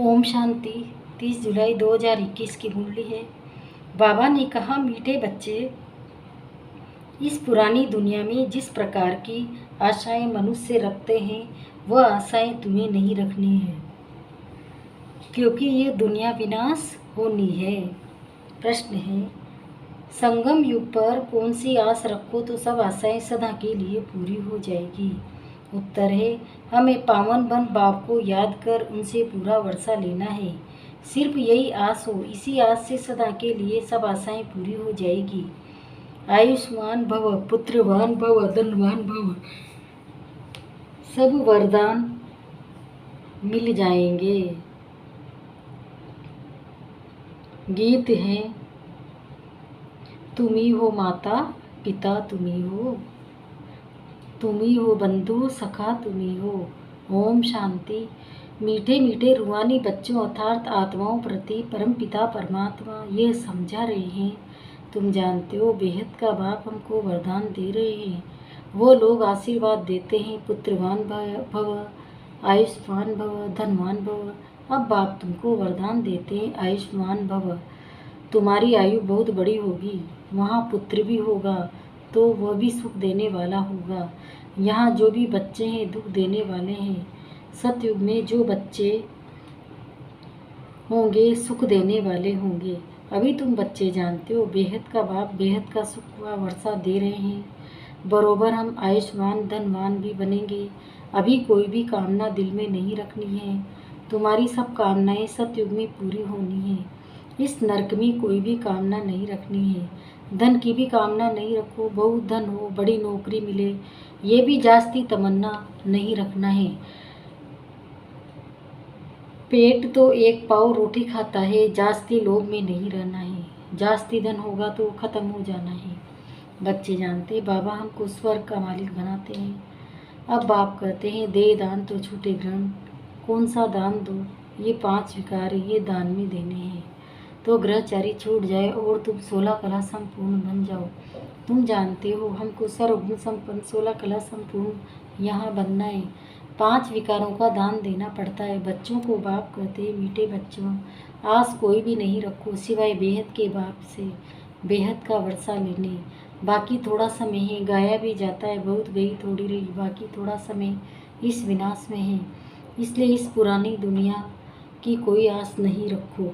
ओम शांति। 30 जुलाई 2021 की मुरली है। बाबा ने कहा, मीठे बच्चे, इस पुरानी दुनिया में जिस प्रकार की आशाएं मनुष्य रखते हैं वह आशाएं तुम्हें नहीं रखनी है, क्योंकि ये दुनिया विनाश होनी है। प्रश्न है, संगम युग पर कौन सी आस रखो तो सब आशाएं सदा के लिए पूरी हो जाएगी। उत्तर है, हमें पावन बन बाप को याद कर उनसे पूरा वर्षा लेना है। सिर्फ यही आस हो, इसी आस से सदा के लिए सब आशाएं पूरी हो जाएगी। आयुष्मान भव, पुत्रवान भव, धनवान भव, सब वरदान मिल जाएंगे। गीत है, तुम ही हो माता पिता, तुम ही हो बंधु सखा, तुम ही हो। ओम शांति। मीठे मीठे रूहानी बच्चों अर्थात आत्माओं प्रति परम पिता परमात्मा यह समझा रहे हैं, तुम जानते हो बेहद का बाप हमको वरदान दे रहे हैं। वो लोग आशीर्वाद देते हैं, पुत्रवान भव, आयुष्मान भव, धनवान भव। अब बाप तुमको वरदान देते हैं, आयुष्मान भव, तुम्हारी आयु बहुत बड़ी होगी, वहाँ पुत्र भी होगा तो वह भी सुख देने वाला होगा। यहाँ जो भी बच्चे हैं दुख देने वाले हैं, सतयुग में जो बच्चे होंगे सुख देने वाले होंगे। अभी तुम बच्चे जानते हो बेहद का बाप बेहद का सुख का वर्षा दे रहे हैं, बरोबर हम आयुष्मान धनवान भी बनेंगे। अभी कोई भी कामना दिल में नहीं रखनी है, तुम्हारी सब कामनाएं सतयुग में पूरी होनी है। इस नरक में कोई भी कामना नहीं रखनी है। धन की भी कामना नहीं रखो, बहुत धन हो, बड़ी नौकरी मिले, ये भी जास्ती तमन्ना नहीं रखना है। पेट तो एक पाव रोटी खाता है, जास्ती लोभ में नहीं रहना है। जास्ती धन होगा तो ख़त्म हो जाना है। बच्चे जानते बाबा हमको स्वर्ग का मालिक बनाते हैं। अब बाप कहते हैं, दे दान तो छूटे ग्रहण, कौन सा दान दो, ये 5 विकार ये दान में देने हैं तो ग्रहचारी छूट जाए और तुम 16 कला संपूर्ण बन जाओ। तुम जानते हो हमको सर्वगुण संपन्न 16 कला संपूर्ण यहाँ बनना है। 5 विकारों का दान देना पड़ता है। बच्चों को बाप कहते हैं, मीठे बच्चों, आस कोई भी नहीं रखो सिवाय बेहद के बाप से बेहद का वर्षा लेने। बाकी थोड़ा समय है, गाया भी जाता है, बहुत गई थोड़ी रही, बाकी थोड़ा समय इस विनाश में है। इसलिए इस पुरानी दुनिया की कोई आस नहीं रखो,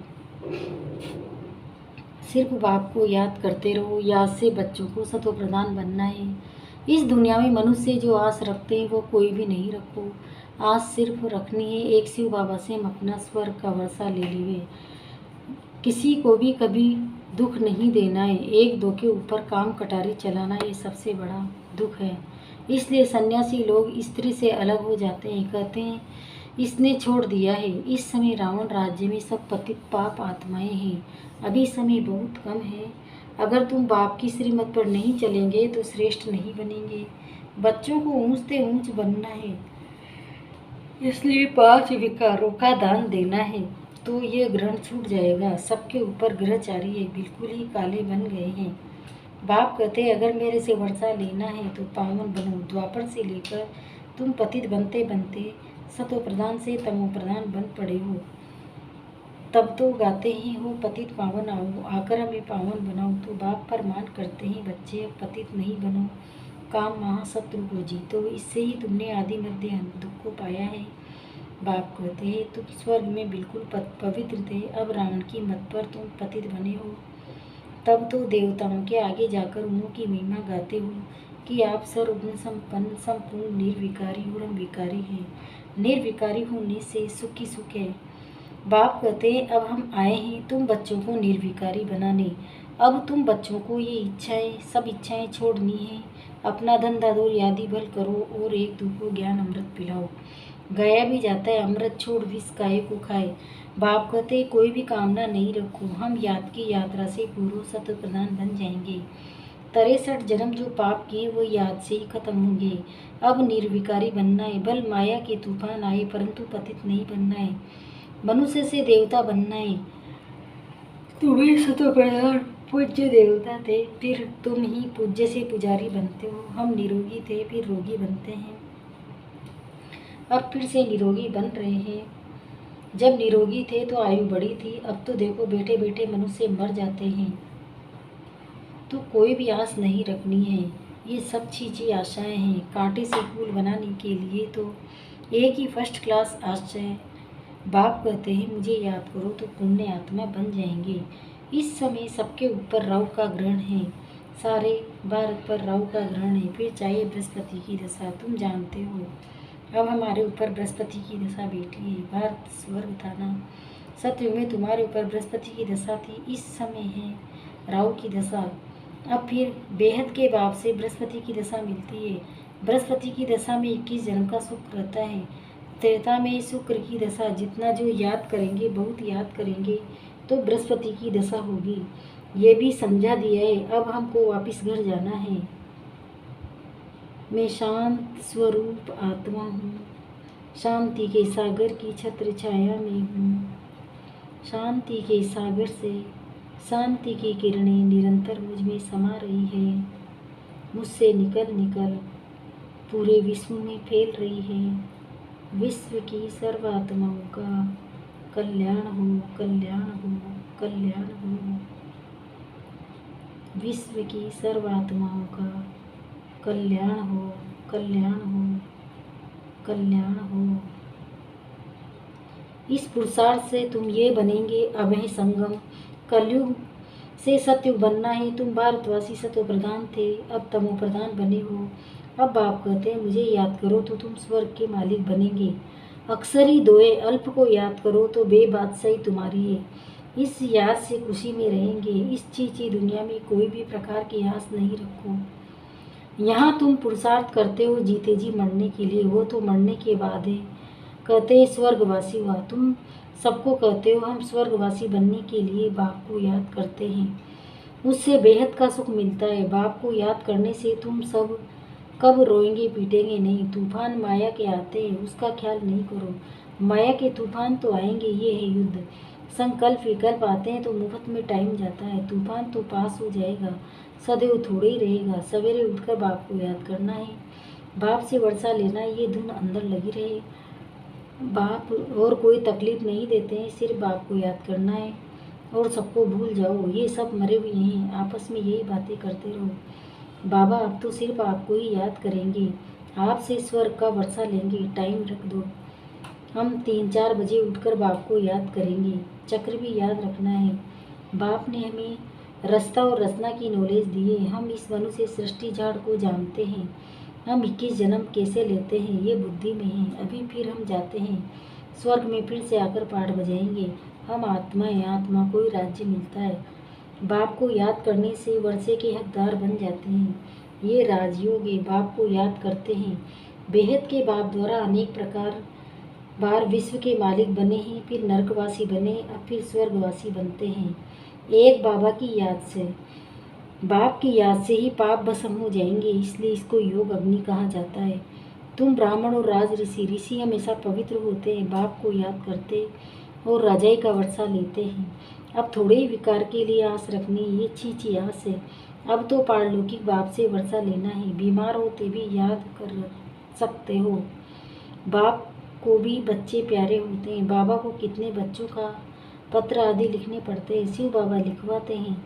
सिर्फ बाप को याद करते रहो। याद से बच्चों को सतो प्रधान बनना है। इस दुनिया में मनुष्य जो आस रखते हैं वो कोई भी नहीं रखो। आस सिर्फ रखनी है एक शिव बाबा से हम अपना स्वर्ग का वर्षा ले लिए। किसी को भी कभी दुख नहीं देना है। एक दो के ऊपर काम कटारी चलाना ये सबसे बड़ा दुख है। इसलिए सन्यासी लोग स्त्री से अलग हो जाते हैं, कहते हैं इसने छोड़ दिया है। इस समय रावण राज्य में सब पतित पाप आत्माएं हैं। अभी समय बहुत कम है। अगर तुम बाप की श्रीमत पर नहीं चलेंगे तो श्रेष्ठ नहीं बनेंगे। बच्चों को ऊंचते ऊंच बनना है, इसलिए 5 विकारों का दान देना है तो ये ग्रहण छूट जाएगा। सबके ऊपर ग्रहचारी है, बिल्कुल ही काले बन गए हैं। बाप कहते हैं, अगर मेरे से वर्षा लेना है तो पावन बनो। द्वापर से लेकर तुम पतित बनते बनते सतो प्रधान से तमो प्रधान बन पड़े हो। तब तो गाते ही हो, पतित पावन आओ, आकर हमें पावन बनाओ। तो बाप फरमान करते हैं, बच्चे अब पतित नहीं बनो, काम महाशत्रु को जीतो। इससे ही तुमने आदि मध्य अंत दुख को पाया है। बाप कहते हैं, तुम स्वर्ग में बिल्कुल पवित्र थे, अब रावण की मत पर तुम पतित बने हो। तब तो देवताओं के आगे जाकर उनकी महिमा गाते हो कि आप सर्वगुण संपन्न संपूर्ण निर्विकारी और विकारी हैं। निर्विकारी होने से सुख ही सुख है। बाप कहते हैं, अब हम आए हैं तुम बच्चों को निर्विकारी बनाने। अब तुम बच्चों को ये इच्छाएं सब इच्छाएं छोड़नी है। अपना धंधा दो, यादी बल करो और एक दो को ज्ञान अमृत पिलाओ। गया भी जाता है, अमृत छोड़ विष काहे को खाए। बाप कहते हैं, कोई भी कामना नहीं रखो, हम याद की यात्रा से पूर्व सत प्रधान बन जाएंगे। 63 जन्म जो पाप किए वो याद से ही खत्म होंगे। अब निर्विकारी बनना है। बल माया के तूफान आए परंतु पतित नहीं बनना है। मनुष्य से देवता बनना है। तुम्हें सतो प्रधान पूज्य देवता थे, फिर तुम ही पूज्य से पुजारी बनते हो। हम निरोगी थे, फिर रोगी बनते हैं, अब फिर से निरोगी बन रहे हैं। जब निरोगी थे तो आयु बड़ी थी, अब तो देखो बैठे बैठे मनुष्य मर जाते हैं। तो कोई भी आस नहीं रखनी है। ये सब चीज़ें आशाएं हैं। कांटे से फूल बनाने के लिए तो एक ही फर्स्ट क्लास आशय। बाप कहते हैं मुझे याद करो तो पुण्य आत्मा बन जाएंगे। इस समय सबके ऊपर राहु का ग्रहण है, सारे भारत पर राहु का ग्रहण है। फिर चाहे बृहस्पति की दशा, तुम जानते हो अब हमारे ऊपर बृहस्पति की दशा बैठी है। भारत स्वर्ग था ना, सतयुग में तुम्हारे ऊपर बृहस्पति की दशा थी, इस समय है राहु की दशा। अब फिर बेहद के बाप से बृहस्पति की दशा मिलती है। बृहस्पति की दशा में 21 जन्म का सुख रहता है। त्रेता में शुक्र की दशा, जितना जो याद करेंगे, बहुत याद करेंगे तो बृहस्पति की दशा होगी। ये भी समझा दिया है। अब हमको वापस घर जाना है। मैं शांत स्वरूप आत्मा हूँ, शांति के सागर की छत्र छाया में हूँ। शांति के सागर से शांति की किरणें निरंतर मुझ में समा रही है। मुझसे निकल निकल पूरे विश्व में फैल रही है। विश्व की सर्वात्माओं का कल्याण हो, कल्याण हो, कल्याण हो। विश्व की सर्वात्माओं का कल्याण हो, कल्याण हो, कल्याण हो। इस पुरुषार्थ से तुम ये बनेंगे अभय संगम। कलयुग से सतयुग बनना है। तुम भारतवासी सत्व प्रधान थे, अब तमो प्रधान बने हो। अब बाप कहते हैं मुझे याद करो तो तुम स्वर्ग के मालिक बनेंगे। अक्सर ही दोए अल्प को याद करो तो बेबादशाही तुम्हारी है। इस याद से खुशी में रहेंगे। इस चीची दुनिया में कोई भी प्रकार की आस नहीं रखो। यहाँ तुम पुरुषार्थ करते हो जीते जी मरने के लिए, वो तो मरने के बाद है। कहते हैं स्वर्गवासी हुआ। तुम सबको कहते हो हम स्वर्गवासी बनने के लिए बाप को याद करते हैं, उससे बेहद का सुख मिलता है। बाप को याद करने से तुम सब कब रोएंगे पीटेंगे नहीं। तूफान माया के आते हैं, उसका ख्याल नहीं करो। माया के तूफान तो आएंगे, ये है युद्ध। संकल्प विकल्प आते हैं तो मुफ्त में टाइम जाता है। तूफान तो पास हो जाएगा, सदैव थोड़े ही रहेगा। सवेरे उठकर बाप को याद करना है, बाप से वर्षा लेना है, ये धुन अंदर लगी रहे। बाप और कोई तकलीफ नहीं देते हैं, सिर्फ बाप को याद करना है और सबको भूल जाओ। ये सब मरे हुए हैं, आपस में यही बातें करते रहो। बाबा अब तो सिर्फ आपको ही याद करेंगे, आपसे स्वर्ग का वर्षा लेंगे। टाइम रख दो, हम 3-4 बजे उठकर बाप को याद करेंगे। चक्र भी याद रखना है। बाप ने हमें रास्ता और रचना की नॉलेज दी है। हम इस मनुष्य सृष्टि झाड़ को जानते हैं। हम 21 जन्म कैसे लेते हैं ये बुद्धि में है। अभी फिर हम जाते हैं स्वर्ग में, फिर से आकर पाठ बजाएंगे। हम आत्मा है, आत्मा को ही राज्य मिलता है। बाप को याद करने से वर्षे के हकदार बन जाते हैं। ये राजयोग है, बाप को याद करते हैं। बेहद के बाप द्वारा अनेक प्रकार बार विश्व के मालिक बने हैं, फिर नरकवासी बने, अब फिर स्वर्गवासी बनते हैं। एक बाबा की याद से, बाप की याद से ही पाप भस्म हो जाएंगे, इसलिए इसको योग अग्नि कहा जाता है। तुम ब्राह्मण और राज ऋषि, ऋषि हमेशा पवित्र होते हैं, बाप को याद करते और राजाई का वर्षा लेते हैं। अब थोड़े ही विकार के लिए आस रखनी, ये छी आस है। अब तो पारलौकिक बाप से वर्षा लेना है। बीमार होते भी याद कर सकते हो। बाप को भी बच्चे प्यारे होते हैं। बाबा को कितने बच्चों का पत्र आदि लिखने पड़ते हैं, शिव बाबा लिखवाते हैं।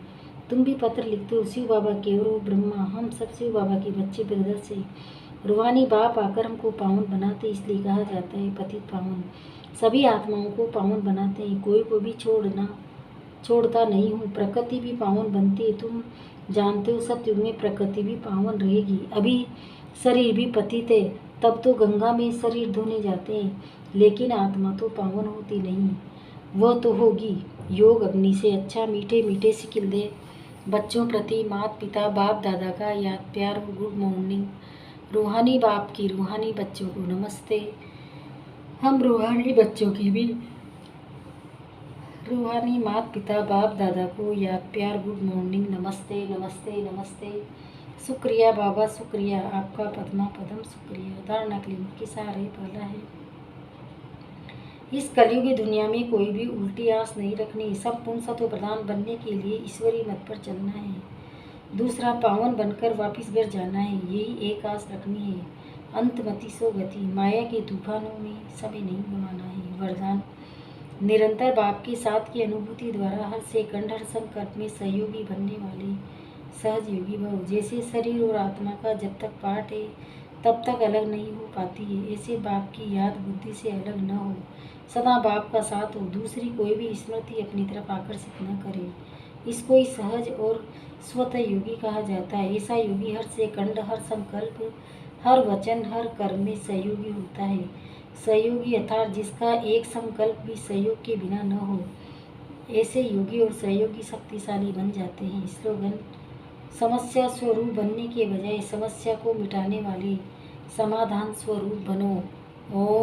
तुम भी पत्र लिखते हो, शिव बाबा केवरो ब्रह्मा, हम सब शिव बाबा के बच्चे ब्रदर से। रूहानी बाप आकर हमको पावन बनाते, इसलिए कहा जाता है पतित पावन। सभी आत्माओं को पावन बनाते हैं, कोई को भी छोड़ता नहीं हूँ। प्रकृति भी पावन बनती है, तुम जानते हो सतयुग में प्रकृति भी पावन रहेगी। अभी शरीर भी पतित है, तब तो गंगा में शरीर धोने जाते हैं, लेकिन आत्मा तो पावन होती नहीं, वह तो होगी योग अग्नि से। अच्छा मीठे मीठे सिकिल दे बच्चों प्रति माता पिता बाप दादा का याद प्यार और गुड मॉर्निंग। रूहानी बाप की रूहानी बच्चों को नमस्ते। हम रूहानी बच्चों की भी रूहानी माता पिता बाप दादा को याद प्यार गुड मॉर्निंग, नमस्ते नमस्ते नमस्ते। शुक्रिया बाबा, शुक्रिया आपका पद्मा पदम, शुक्रिया। धारणा क्लिनिक की सहारे पहला है। इस कलयुगी दुनिया में कोई भी उल्टी आस नहीं रखनी। सब पूर्ण सत्व प्रधान बनने के लिए ईश्वरीय मत पर चलना है। दूसरा, पावन बनकर वापिस घर जाना है, यही एक आस रखनी है। अंतमति सो गति, माया के तूफानों में समय नहीं गंवाना है। वरदान, निरंतर बाप के साथ की अनुभूति द्वारा हर सेकंड हर संकल्प में सहयोगी बनने वाले सहज योगी भव। जैसे शरीर और आत्मा का जब तक पार्ट है तब तक अलग नहीं हो पाती है, ऐसे बाप की याद बुद्धि से अलग न हो, सदा बाप का साथ हो, दूसरी कोई भी स्मृति अपनी तरफ आकर्षित न करे। इसको ही सहज और स्वतः योगी कहा जाता है। ऐसा योगी हर सेकंड हर संकल्प हर वचन हर कर्म में सहयोगी होता है। सहयोगी अर्थात जिसका एक संकल्प भी सहयोग के बिना न हो, ऐसे योगी और सहयोगी शक्तिशाली बन जाते हैं। स्लोगन: समस्या स्वरूप बनने के बजाय समस्या को मिटाने वाले समाधान स्वरूप बनो। ओम